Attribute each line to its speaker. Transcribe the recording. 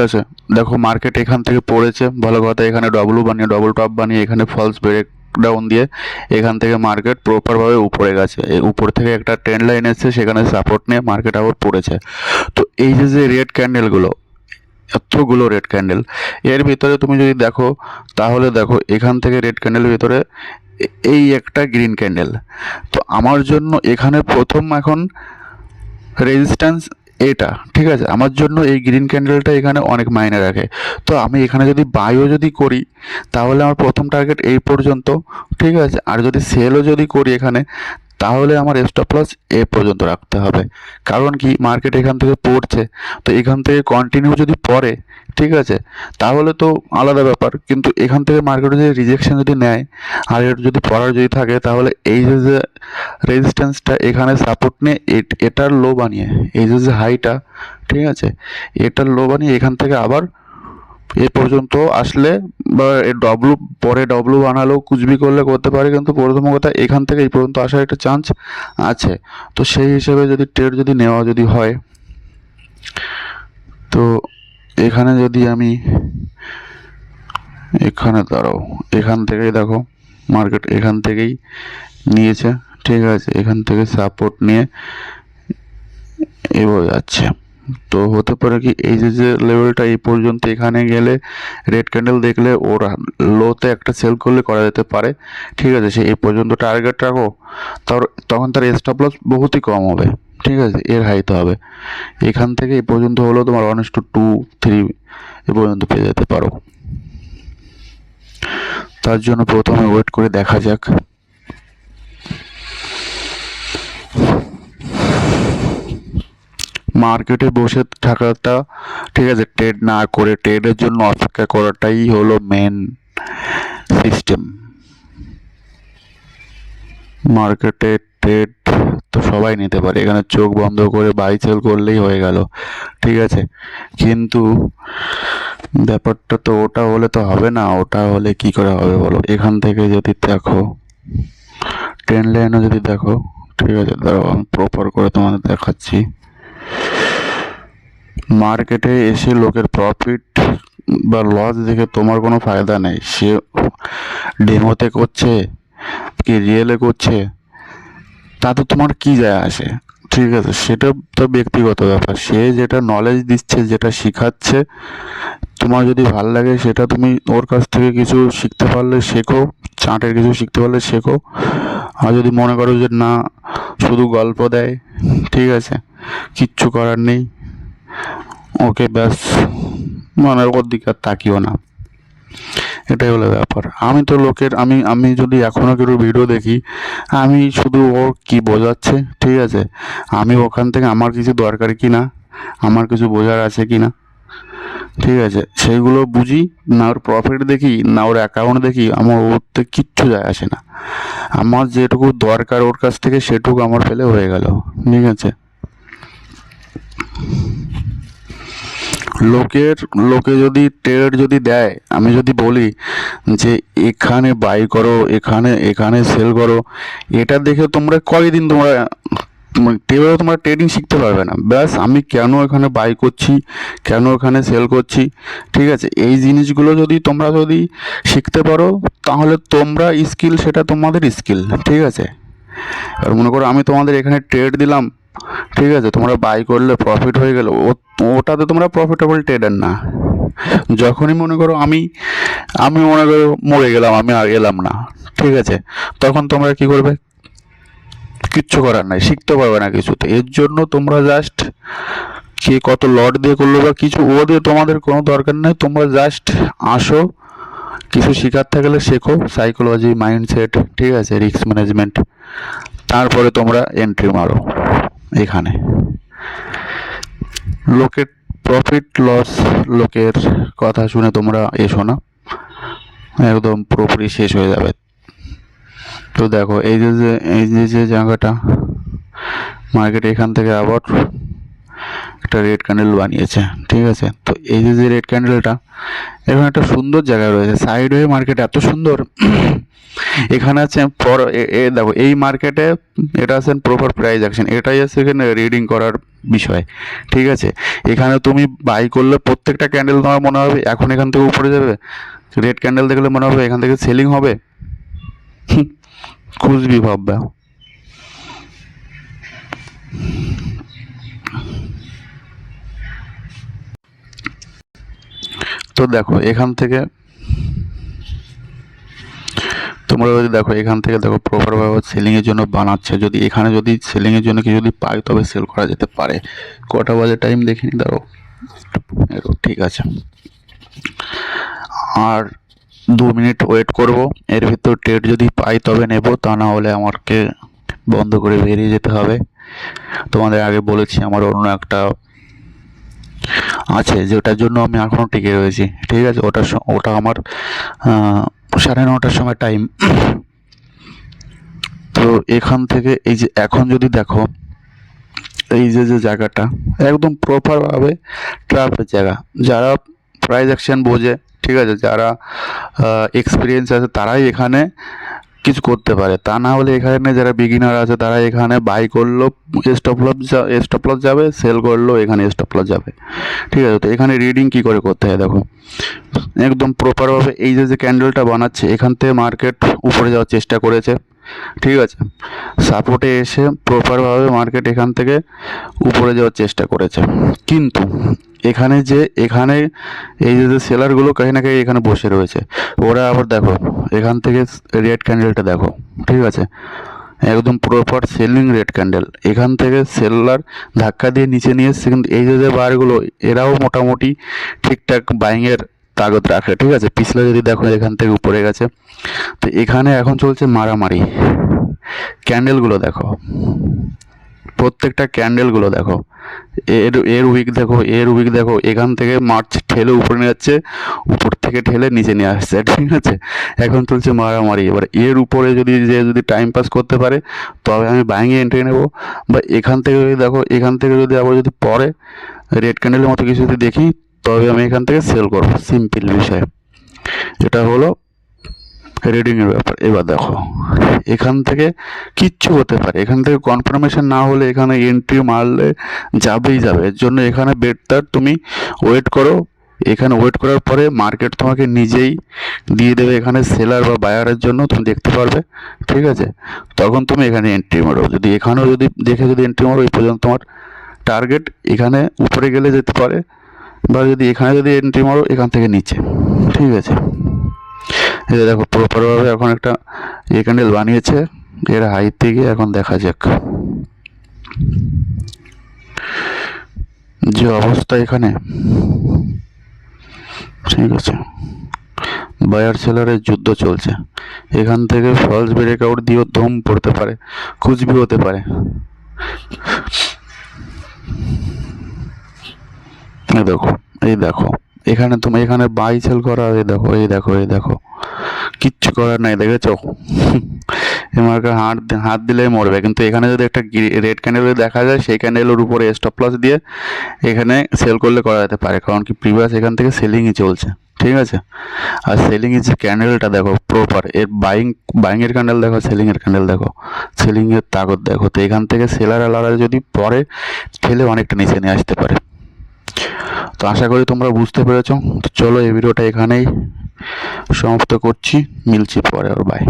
Speaker 1: আছে। দেখো মার্কেট এখান থেকে পড়েছে, ভালো কথা। এখানে ডব্লু বানিয়ে ডবল টপ বানিয়ে এখানে ফলস ব্রেক ডাউন দিয়ে এখান থেকে মার্কেট প্রপারভাবে উপরে গেছে। এই উপর থেকে একটা ট্রেন্ড লাইন এসছে, সেখানে সাপোর্ট নিয়ে মার্কেট আবার পড়েছে। তো এই যে রেড ক্যান্ডেলগুলো, এতগুলো রেড ক্যান্ডেল, এর ভিতরে তুমি যদি দেখো তাহলে দেখো এখান থেকে রেড ক্যান্ডেলের ভিতরে এই একটা গ্রিন ক্যান্ডেল। তো আমার জন্য এখানে প্রথম এখন রেজিস্ট্যান্স এটা, ঠিক আছে। আমার জন্য এই গ্রিন ক্যান্ডেলটা এখানে অনেক মাইনে রাখে। তো আমি এখানে যদি বাইও যদি করি তাহলে আমার প্রথম টার্গেট এই পর্যন্ত, ঠিক আছে। আর যদি সেলও যদি করি এখানে, তাহলে আমার স্টপ লস এ পর্যন্ত রাখতে হবে। কারণ কি, মার্কেট এখান থেকে পড়ছে, তো এখান থেকে কন্টিনিউ যদি পড়ে, ঠিক আছে, তাহলে তো আলাদা ব্যাপার। কিন্তু এখান থেকে মার্কেট যদি রিজেকশন যদি নেয় আর এর যদি পড়ার যদি থাকে, তাহলে এই যে রেজিস্ট্যান্সটা এখানে সাপোর্ট নিয়ে এটার লো বানিয়ে, এই যে হাইটা, ঠিক আছে, এটার লো বানিয়ে এখান থেকে আবার এ পর্যন্ত আসলে, বা ডব্লু পরে ডব্লু বানালেও কুচবি করলে করতে পারে, কিন্তু প্রথম কথা এখান থেকে এই পর্যন্ত আসার একটা চান্স আছে। তো সেই হিসেবে যদি ট্রেড যদি নেওয়া যদি হয়, তো এখানে যদি আমি এখানে দাঁড়াও, এখান থেকেই দেখো মার্কেট এখান থেকেই নিয়েছে, ঠিক আছে। এখান থেকে সাপোর্ট নিয়ে এভাবে যাচ্ছে। তো হতে পারে কি, এই যে লেভেলটা এই পর্যন্ত এখানে গেলে রেড ক্যান্ডেল দেখলে ওর লোতে একটা সেল করলে করা যেতে পারে, ঠিক আছে। সে এই পর্যন্ত টার্গেট রাখো, তখন তার স্টপ লস বহুতই কম হবে, ঠিক আছে। এর হাইতে হবে এখান থেকে এই পর্যন্ত হলো তোমার 1:2, 3 এ পর্যন্ত পেয়ে যেতে পারো। তার জন্য প্রথমে ওয়েট করে দেখা যাক। মার্কেটে বসে থাকাটা, ঠিক আছে, ট্রেড না করে ট্রেডের জন্য অপেক্ষা করাটাই হলো মেন সিস্টেম। মার্কেটে ট্রেড তো সবাই নিতে পারে, এখানে চোখ বন্ধ করে বাই সেল করলেই হয়ে গেল, ঠিক আছে। কিন্তু ব্যাপারটা তো ওটা হলে তো হবে না। ওটা হলে কি করে হবে বলো? এখান থেকে যদি দেখো ট্রেন্ড লাইনও যদি দেখো, ঠিক আছে, দাঁড়াও আমি প্রপার করে তোমাদের দেখাচ্ছি। মার্কেটে এসে লোকের প্রফিট বা লস দেখে তোমার কোনো ফায়দা নেই। সে ডেমোতে করছে কি রিয়েলে করছে, তাতে তোমার কি যায় আসে, ঠিক আছে। সেটা তো ব্যক্তিগত ব্যাপার। সে যেটা নলেজ দিচ্ছে, যেটা শেখাচ্ছে, তোমার যদি ভাল লাগে সেটা তুমি ওর কাছ থেকে কিছু শিখতে পারলে শেখো, চার্টের কিছু শিখতে পারলে শেখো। আর যদি মনে করো যে না, শুধু গল্প দেয়, ঠিক আছে, কিচ্ছু করার নেই, ওকে ব্যাস, মানে ওর দিকে আর তাকিও না। এটাই হলো ব্যাপার। আমি তো লোকের, আমি যদি এখনও কেউ ভিডিও দেখি, আমি শুধু ও কি বোঝাচ্ছে, ঠিক আছে, আমি ওখান থেকে আমার কিছু দরকার কি না, আমার কিছু বোঝার আছে কি না, ঠিক আছে, সেইগুলো বুঝি। না ওর প্রফিট দেখি, না ওর অ্যাকাউন্ট দেখি, আমার ওতে কিচ্ছু যায় আসে না। আমার যেটুকু দরকার ওর কাছ থেকে সেটুকু আমার পেলে হয়ে গেল, ঠিক আছে। লোকে যদি ট্রেড যদি দেয়, আমি যদি বলি যে এখানে বাই করো, এখানে সেল করো, এটা দেখে তোমরা কয়দিন তোমরা তোমরা ট্রেডিং শিখতে পারবে না। ব্যাস, আমি কেন এখানে বাই করছি, কেন এখানে সেল করছি, ঠিক আছে, এই জিনিসগুলো যদি তোমরা যদি শিখতে পারো, তাহলে তোমরা স্কিল, সেটা তোমাদের স্কিল, ঠিক আছে। আর মনে করো আমি তোমাদের এখানে ট্রেড দিলাম, ঠিক আছে, তোমরা বাই করলে প্রফিট হয়ে গেল, ওটাতে তোমরা প্রফিটেবল ট্রেডার না। যখনই মনে করো আমি আমি মনে করো মরে গেলাম, আমি আর এলাম না, ঠিক আছে, তখন তোমরা কি করবে? কিচ্ছু করার নাই, শিখতে পারবে না কিছুতে। এর জন্য তোমরা জাস্ট, কে কত লট দিয়ে করলো বা কিছু, ও দিয়ে তোমাদের কোনো দরকার নেই। তোমরা জাস্ট আসো, কিছু শেখার থাকলে শেখো, সাইকোলজি, মাইন্ডসেট, ঠিক আছে, রিস্ক ম্যানেজমেন্ট, তারপরে তোমরা এন্ট্রি মারো এখানে। লোকের প্রফিট লস, লোকের কথা শুনে তোমরা এসো না, একদম পুরোপুরি শেষ হয়ে যাবে। তো দেখো এই যে জায়গাটা, মার্কেট এখান থেকে আবার একটা রেড ক্যান্ডেল বানিয়েছে, ঠিক আছে। তো এই যে রেড ক্যান্ডেলটা এখন একটা সুন্দর জায়গায় রয়েছে, সাইড ওয়ে মার্কেট এত সুন্দর। এখানে আছে দেখো এই মার্কেটে এটা আছে প্রপার প্রাইস অ্যাকশন, এটাই আছে এখানে রিডিং করার বিষয়, ঠিক আছে। এখানে তুমি বাই করলে প্রত্যেকটা ক্যান্ডেল তোমার মনে হবে এখন এখান থেকে উপরে যাবে, রেড ক্যান্ডেল দেখলে মনে হবে এখান থেকে সেলিং হবে। খুঁজবি ভাববা। তো দেখো এখান থেকে তোমরা যদি দেখো এখান থেকে দেখো প্রপারভাবে সেলিংয়ের জন্য বানাচ্ছে, যদি এখানে যদি সেলিংয়ের জন্য কিছু যদি পাই তবে সেল করা যেতে পারে। কটা বাজে টাইম দেখিনি, দাঁড়ো, ঠিক আছে, আর 2 মিনিট ওয়েট করব, এর ভিতর ট্রেড যদি পাই তবে নেব, তা না হলে আমাকে বন্ধ করে বেরিয়ে যেতে হবে। তোমাদের আগে বলেছি আমার অন্য একটা আছে যেটার জন্য আমি এখনও টিকে রয়েছি, ঠিক আছে। ওটা আমার 9:30টার সময় টাইম। তো এখান থেকে এই যে এখন যদি দেখো এই যে জায়গাটা একদম প্রপারভাবে ট্রাপের জায়গা, যারা প্রাইস অ্যাকশন বোঝে, ঠিক আছে, যারা এক্সপিরিয়েন্স আছে তারাই এখানে কিছু করতে পারে, তা না হলে এখানে যারা বিগিনার আছে তারা এখানে বাই করলো স্টপ লস যাবে, সেল করলো এখানে স্টপ লস যাবে, ঠিক আছে। তো এখানে রিডিং কি করে করতে হয় দেখো, একদম প্রপারভাবে এই যে ক্যান্ডেলটা বানাচ্ছে এখান থেকে মার্কেট উপরে যাওয়ার চেষ্টা করেছে, ঠিক আছে। সাপোর্টে এসে প্রপারভাবে মার্কেট এখান থেকে উপরে যাওয়ার চেষ্টা করেছে, কিন্তু এখানে এই যে সেলারগুলো কাহি না কাহি এখানে বসে রয়েছে, ওরা আবার দেখো এখান থেকে রেড ক্যান্ডেলটা দেখো, ঠিক আছে, একদম প্রপার সেলিং রেড ক্যান্ডেল, এখান থেকে সেলার ধাক্কা দিয়ে নিচে নিয়ে এসছে, কিন্তু এই যে বারগুলো এরাও মোটামুটি ঠিকঠাক বাইংয়ের তাগদ রাখে, ঠিক আছে। পিছলে যদি দেখো এখান থেকে উপরে গেছে, তো এখানে এখন চলছে মারামারি। ক্যান্ডেলগুলো দেখো, প্রত্যেকটা ক্যান্ডেলগুলো দেখো, এর উইক দেখো, এখান থেকে মার্চ ঠেলে উপরে নিয়ে যাচ্ছে, উপর থেকে ঠেলে নিচে নিয়ে আসছে, ঠিক আছে। এখন চলছে মারামারি। এবার এর উপরে যদি টাইম পাস করতে পারে তবে আমি বাইংয়ে এন্ট্রি নেব, বা এখান থেকে যদি দেখো এখান থেকে যদি আবার যদি পরে রেড ক্যান্ডেলের মতো কিছু যদি দেখি তবে আমি এখান থেকে সেল করবো, সিম্পল বিষয়। এটা হলো রিডিংয়ের ব্যাপার। এবার দেখো এখান থেকে কিচ্ছু হতে পারে, এখান থেকে কনফার্মেশন না হলে এখানে এন্ট্রি মারলে যাবেই যাবে, এর জন্য এখানে বেটার তুমি ওয়েট করো। এখানে ওয়েট করার পরে মার্কেট তোমাকে নিজেই দিয়ে দেবে এখানে সেলার বা বায়ারের জন্য, তুমি দেখতে পারবে, ঠিক আছে। তখন তুমি এখানে এন্ট্রি মারো, যদি এখানেও যদি দেখে যদি এন্ট্রি মারো এই পর্যন্ত তোমার টার্গেট এখানে উপরে গেলে যেতে পারে, বা যদি এখানে যদি এন্ট্রি মারো এখান থেকে নিচে, ঠিক আছে। এই দেখো প্রপারভাবে এখন একটা ক্যান্ডেল বানিয়েছে, এর হাইট থেকে এখন দেখা যাক যে অবস্থা এখানে, ঠিক আছে। বায়ার সেলারের যুদ্ধ চলছে, এখান থেকে ফলস ব্রেকআউট দিয়েও ধুম পড়তে পারে, কুচবি হতে পারে। এই দেখো এখানে তুমি এখানে বাই সেল করা, এই দেখো কিচ্ছু করার নাই, দেখেছো। এমার্কে হাত দিলেই মরবে, কিন্তু এখানে যদি একটা রেড ক্যান্ডেল দেখা যায় সেই ক্যান্ডেলের উপরে স্টপ লস দিয়ে এখানে সেল করলে করা যেতে পারে, কারণ কি প্রিভিয়াস এখান থেকে সেলিংই চলছে, ঠিক আছে। আর সেলিংয়ের যে ক্যান্ডেলটা দেখো প্রপার, এর বাইংয়ের ক্যান্ডেল দেখো, সেলিংয়ের ক্যান্ডেল দেখো, সেলিংয়ের তাগত দেখো। তো এখান থেকে সেলার আলাদা যদি পরে ঠেলে অনেকটা নিচে নিয়ে আসতে পারে। তো আশা করি তোমরা বুঝতে পেরেছো। তো চলো এই ভিডিওটা এখানেই সমাপ্ত করছি, মিলছি পরে, আর বাই।